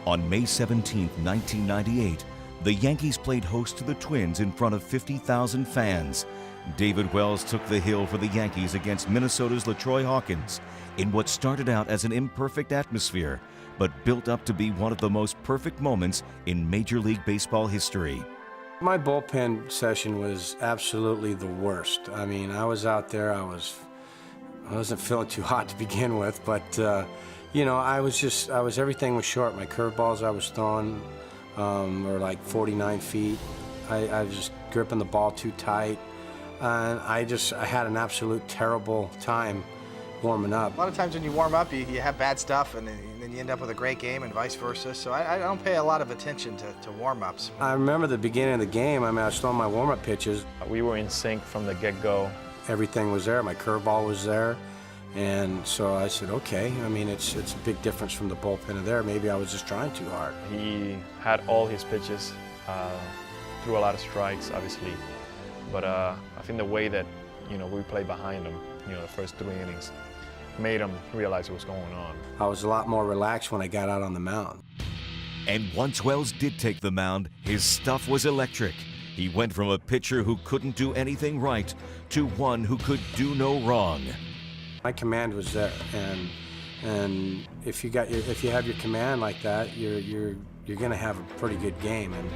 On May 17, 1998, the Yankees played host to the Twins in front of 50,000 fans. David Wells took the hill for the Yankees against Minnesota's LaTroy Hawkins in what started out as an imperfect atmosphere, but built up to be one of the most perfect moments in Major League Baseball history. My bullpen session was absolutely the worst. I mean, I was out there, I wasn't feeling too hot to begin with, but you know, everything was short. My curveballs I was throwing were like 49 feet. I was just gripping the ball too tight. And I had an absolute terrible time warming up. A lot of times when you warm up, you have bad stuff, and then you end up with a great game and vice versa. So I don't pay a lot of attention to warm-ups. I remember the beginning of the game, I mean, I was throwing my warm-up pitches. We were in sync from the get-go. Everything was there, my curveball was there. And so I said, okay, I mean, it's a big difference from the bullpen of there. Maybe I was just trying too hard. He had all his pitches, threw a lot of strikes, obviously. But I think the way that, we played behind him, the first 3 innings, made him realize what was going on. I was a lot more relaxed when I got out on the mound. And once Wells did take the mound, his stuff was electric. He went from a pitcher who couldn't do anything right to one who could do no wrong. My command was there, and if you have your command like that, you're going to have a pretty good game, and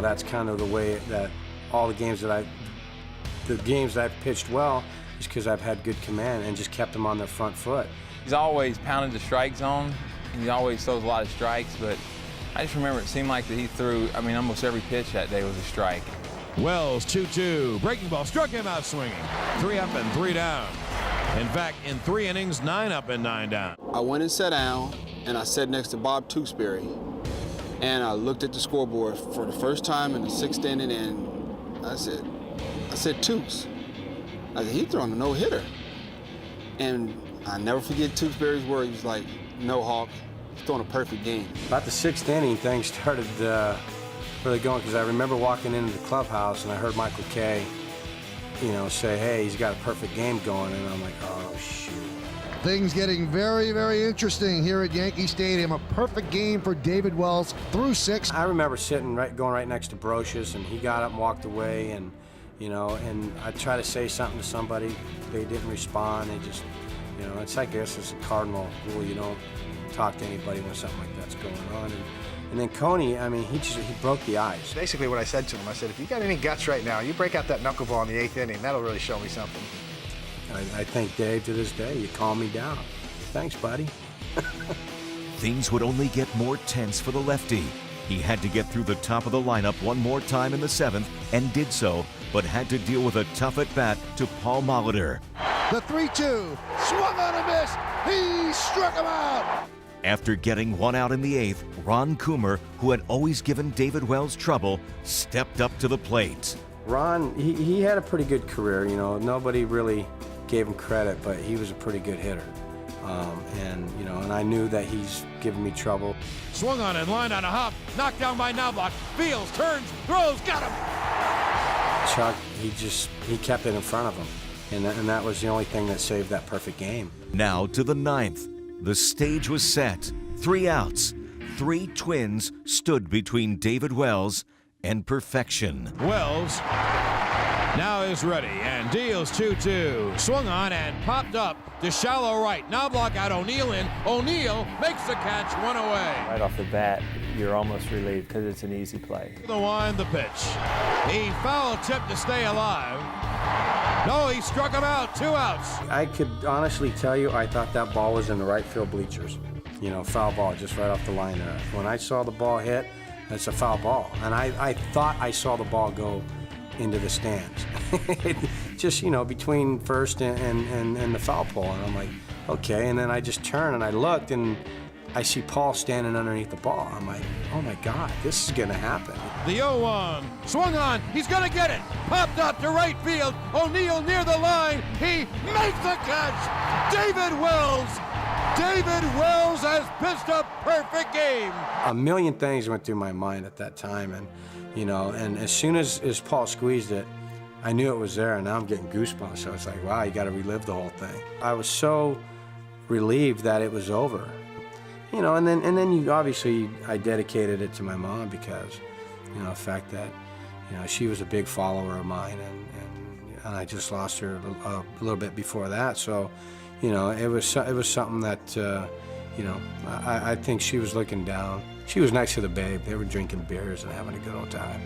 that's kind of the way that all the games that I've pitched well is because I've had good command and just kept them on their front foot. He's always pounded the strike zone. He always throws a lot of strikes, but I just remember it seemed like that he threw, almost every pitch that day was a strike. Wells 2-2, breaking ball, struck him out swinging. 3 up and 3 down. In fact, in 3 innings, 9 up and 9 down. I went and sat down, and I sat next to Bob Tewksbury, and I looked at the scoreboard for the first time in the 6th inning, and I said, Tewks. I said, he's throwing a no-hitter. And I never forget Tewksbury's words. He was like, no, Hawk, he's throwing a perfect game. About the 6th inning, things started really going, because I remember walking into the clubhouse, and I heard Michael Kay say, hey, he's got a perfect game going, and I'm like, oh, shoot. Things getting very, very interesting here at Yankee Stadium. A perfect game for David Wells through 6. I remember going right next to Brocious, and he got up and walked away, and I tried to say something to somebody. They didn't respond. They just, it's like this is a cardinal rule. You don't talk to anybody when something like that's going on. And then Coney, he broke the ice. Basically what I said to him, I said, if you got any guts right now, you break out that knuckleball in the 8th inning, that'll really show me something. I think, Dave, to this day, you calm me down. Thanks, buddy. Things would only get more tense for the lefty. He had to get through the top of the lineup one more time in the 7th, and did so, but had to deal with a tough at-bat to Paul Molitor. The 3-2, swung on a miss, he struck him out! After getting 1 out in the 8th, Ron Coomer, who had always given David Wells trouble, stepped up to the plate. Ron, he had a pretty good career, nobody really gave him credit, but he was a pretty good hitter. And I knew that he's given me trouble. Swung on and lined on a hop, knocked down by Knobloch. Fields, turns, throws, got him! Chuck, he kept it in front of him, and that was the only thing that saved that perfect game. Now to the 9th. The stage was set. 3 outs. 3 Twins stood between David Wells and perfection. Wells now is ready and deals 2-2. Swung on and popped up to shallow right. Knobloch got O'Neill in. O'Neill makes the catch, 1 away. Right off the bat, you're almost relieved because it's an easy play. The wind, the pitch. He foul tipped to stay alive. No, he struck him out, 2 outs. I could honestly tell you, I thought that ball was in the right field bleachers. Foul ball, just right off the line there. When I saw the ball hit, it's a foul ball. And I thought I saw the ball go into the stands. Just, between first and the foul pole. And I'm like, okay. And then I just turned and I looked, and I see Paul standing underneath the ball. I'm like, oh my God, this is gonna happen. The 0-1, swung on, he's gonna get it. Popped up to right field, O'Neill near the line, he makes the catch. David Wells has pitched a perfect game. A million things went through my mind at that time, and and as soon as Paul squeezed it, I knew it was there, and now I'm getting goosebumps. So it's like, wow, you gotta relive the whole thing. I was so relieved that it was over. You know, and then you obviously, I dedicated it to my mom because, you know, the fact that, you know, she was a big follower of mine, and I just lost her a little bit before that. So, you know, it was something that, you know, I think she was looking down. She was next to the babe. They were drinking beers and having a good old time.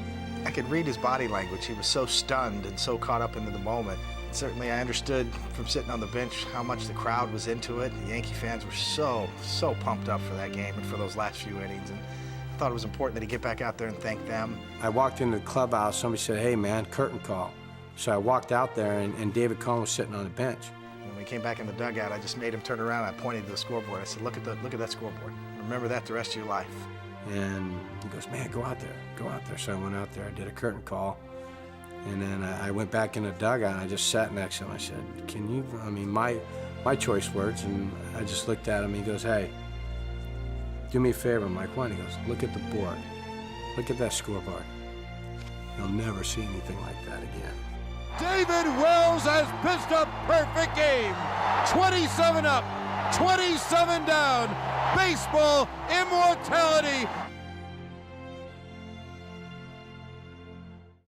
I could read his body language. He was so stunned and so caught up into the moment. Certainly, I understood from sitting on the bench how much the crowd was into it. The Yankee fans were so pumped up for that game and for those last few innings. And I thought it was important that he get back out there and thank them. I walked into the clubhouse. Somebody said, "Hey, man, curtain call." So I walked out there, and David Cone was sitting on the bench. When we came back in the dugout, I just made him turn around. I pointed to the scoreboard. I said, look at that scoreboard. Remember that the rest of your life." And he goes, "Man, go out there, go out there." So I went out there, I did a curtain call, and then I went back in the dugout, and I just sat next to him. I said, "Can you," I mean, my choice words, and I just looked at him. He goes, "Hey, do me a favor." I'm like, "What?" He goes, "Look at the board. Look at that scoreboard. You'll never see anything like that again." David Wells has pitched a perfect game. 27 up, 27 down. Baseball immortality